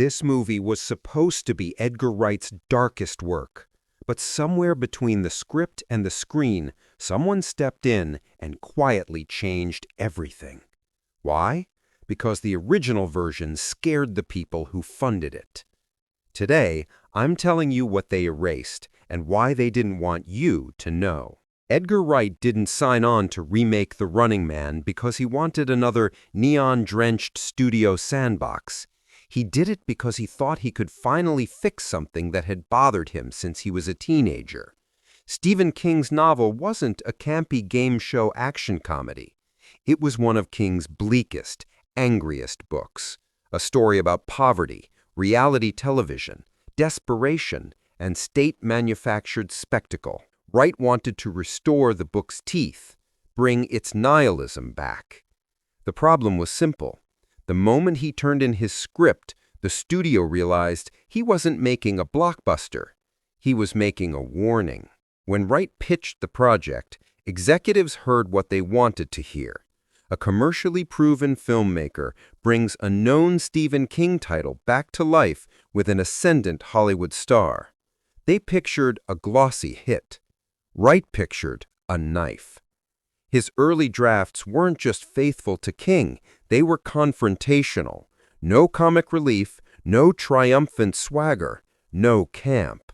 This movie was supposed to be Edgar Wright's darkest work. But somewhere between the script and the screen, someone stepped in and quietly changed everything. Why? Because the original version scared the people who funded it. Today, I'm telling you what they erased and why they didn't want you to know. Edgar Wright didn't sign on to remake The Running Man because he wanted another neon-drenched studio sandbox. He did it because he thought he could finally fix something that had bothered him since he was a teenager. Stephen King's novel wasn't a campy game show action comedy. It was one of King's bleakest, angriest books. A story about poverty, reality television, desperation, and state-manufactured spectacle. Wright wanted to restore the book's teeth, bring its nihilism back. The problem was simple. The moment he turned in his script, the studio realized he wasn't making a blockbuster. He was making a warning. When Wright pitched the project, executives heard what they wanted to hear. A commercially proven filmmaker brings a known Stephen King title back to life with an ascendant Hollywood star. They pictured a glossy hit. Wright pictured a knife. His early drafts weren't just faithful to King, they were confrontational. No comic relief, no triumphant swagger, no camp.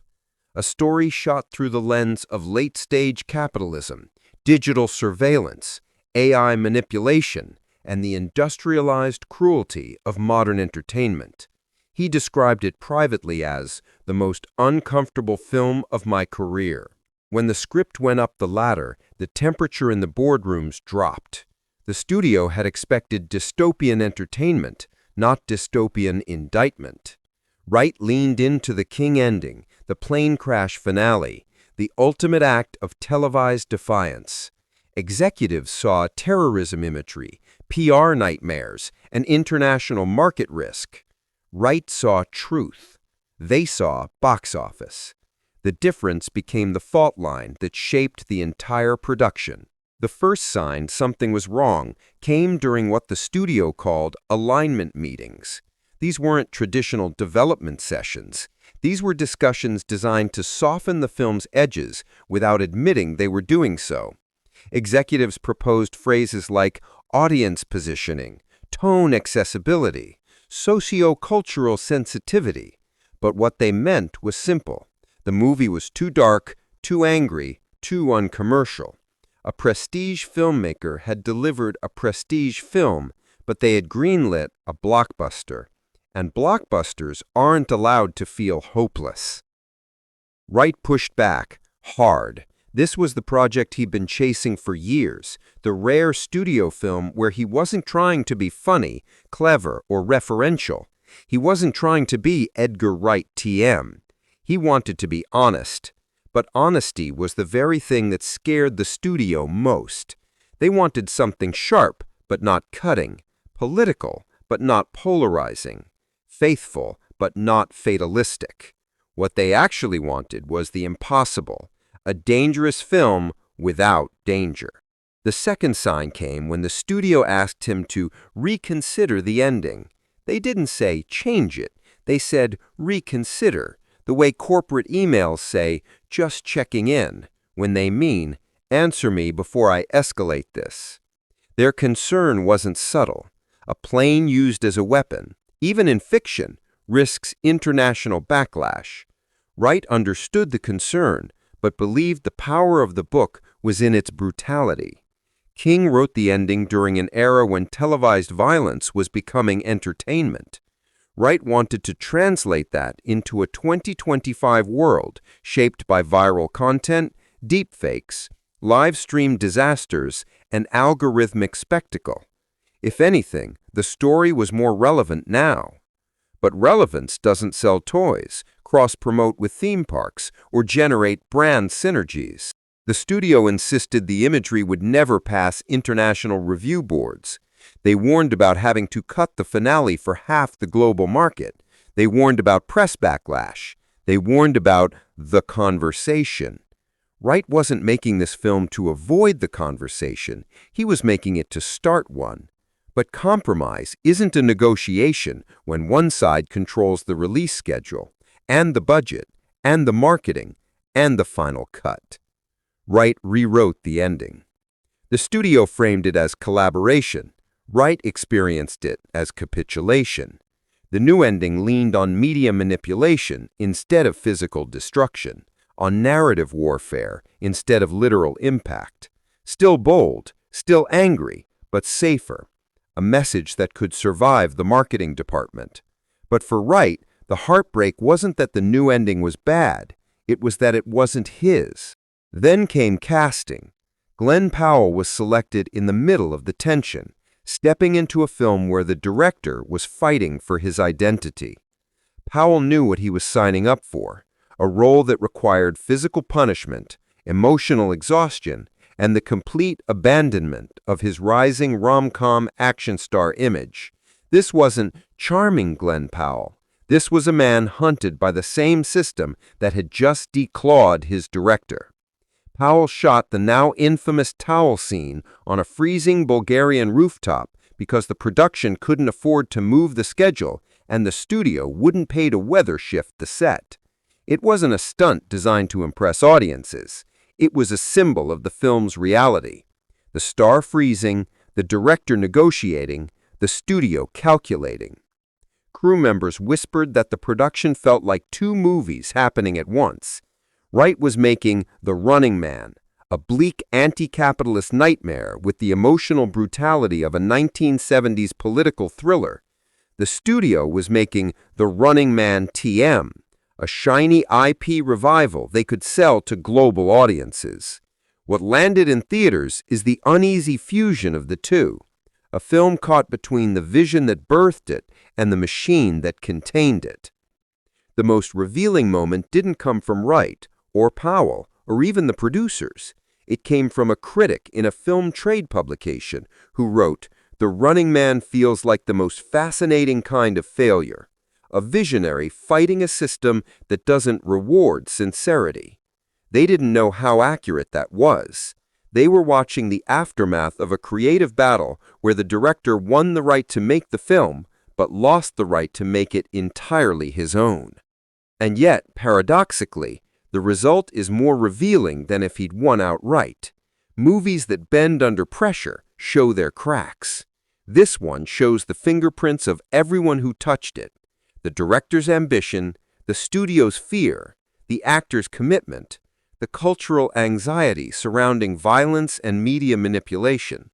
A story shot through the lens of late-stage capitalism, digital surveillance, AI manipulation, and the industrialized cruelty of modern entertainment. He described it privately as the most uncomfortable film of my career. When the script went up the ladder, the temperature in the boardrooms dropped. The studio had expected dystopian entertainment, not dystopian indictment. Wright leaned into the King ending, the plane crash finale, the ultimate act of televised defiance. Executives saw terrorism imagery, PR nightmares, and international market risk. Wright saw truth. They saw box office. The difference became the fault line that shaped the entire production. The first sign something was wrong came during what the studio called alignment meetings. These weren't traditional development sessions. These were discussions designed to soften the film's edges without admitting they were doing so. Executives proposed phrases like audience positioning, tone accessibility, socio-cultural sensitivity. But what they meant was simple. The movie was too dark, too angry, too uncommercial. A prestige filmmaker had delivered a prestige film, but they had greenlit a blockbuster. And blockbusters aren't allowed to feel hopeless. Wright pushed back, hard. This was the project he'd been chasing for years, the rare studio film where he wasn't trying to be funny, clever, or referential. He wasn't trying to be Edgar Wright TM. He wanted to be honest. But honesty was the very thing that scared the studio most. They wanted something sharp, but not cutting, political, but not polarizing, faithful, but not fatalistic. What they actually wanted was the impossible, a dangerous film without danger. The second sign came when the studio asked him to reconsider the ending. They didn't say, change it. They said, reconsider. The way corporate emails say, just checking in, when they mean, answer me before I escalate this. Their concern wasn't subtle. A plane used as a weapon, even in fiction, risks international backlash. Wright understood the concern, but believed the power of the book was in its brutality. King wrote the ending during an era when televised violence was becoming entertainment. Wright wanted to translate that into a 2025 world shaped by viral content, deepfakes, live-streamed disasters, and algorithmic spectacle. If anything, the story was more relevant now. But relevance doesn't sell toys, cross-promote with theme parks, or generate brand synergies. The studio insisted the imagery would never pass international review boards. They warned about having to cut the finale for half the global market. They warned about press backlash. They warned about the conversation. Wright wasn't making this film to avoid the conversation. He was making it to start one. But compromise isn't a negotiation when one side controls the release schedule, and the budget, and the marketing, and the final cut. Wright rewrote the ending. The studio framed it as collaboration. Wright experienced it as capitulation. The new ending leaned on media manipulation instead of physical destruction, on narrative warfare instead of literal impact. Still bold, still angry, but safer. A message that could survive the marketing department. But for Wright, the heartbreak wasn't that the new ending was bad, it was that it wasn't his. Then came casting. Glen Powell was selected in the middle of the tension, stepping into a film where the director was fighting for his identity. Powell knew what he was signing up for, a role that required physical punishment, emotional exhaustion, and the complete abandonment of his rising rom-com action star image. This wasn't charming Glen Powell. This was a man hunted by the same system that had just declawed his director. Powell shot the now infamous towel scene on a freezing Bulgarian rooftop because the production couldn't afford to move the schedule and the studio wouldn't pay to weather shift the set. It wasn't a stunt designed to impress audiences. It was a symbol of the film's reality. The star freezing, the director negotiating, the studio calculating. Crew members whispered that the production felt like two movies happening at once. Wright was making The Running Man, a bleak anti-capitalist nightmare with the emotional brutality of a 1970s political thriller. The studio was making The Running Man TM, a shiny IP revival they could sell to global audiences. What landed in theaters is the uneasy fusion of the two, a film caught between the vision that birthed it and the machine that contained it. The most revealing moment didn't come from Wright, or Powell, or even the producers. It came from a critic in a film trade publication who wrote, "The Running Man feels like the most fascinating kind of failure, a visionary fighting a system that doesn't reward sincerity." They didn't know how accurate that was. They were watching the aftermath of a creative battle where the director won the right to make the film, but lost the right to make it entirely his own. And yet, paradoxically, the result is more revealing than if he'd won outright. Movies that bend under pressure show their cracks. This one shows the fingerprints of everyone who touched it. The director's ambition, the studio's fear, the actor's commitment, the cultural anxiety surrounding violence and media manipulation.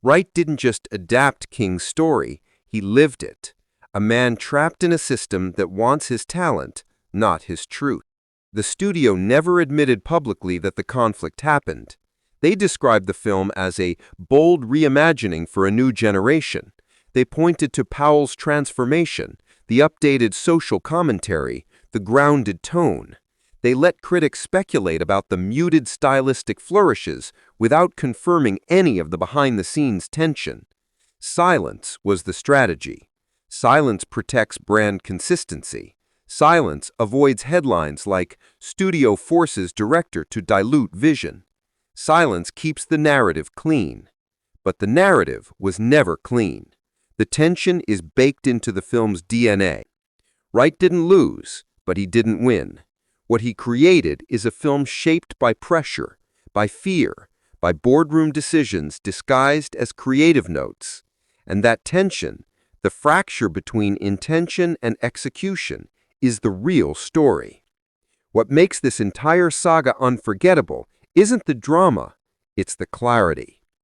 Wright didn't just adapt King's story, he lived it. A man trapped in a system that wants his talent, not his truth. The studio never admitted publicly that the conflict happened. They described the film as a bold reimagining for a new generation. They pointed to Powell's transformation, the updated social commentary, the grounded tone. They let critics speculate about the muted stylistic flourishes without confirming any of the behind-the-scenes tension. Silence was the strategy. Silence protects brand consistency. Silence avoids headlines like "Studio forces director to dilute vision." Silence keeps the narrative clean. But the narrative was never clean. The tension is baked into the film's DNA. Wright didn't lose, but he didn't win. What he created is a film shaped by pressure, by fear, by boardroom decisions disguised as creative notes. And that tension, the fracture between intention and execution, is the real story. What makes this entire saga unforgettable isn't the drama, it's the clarity.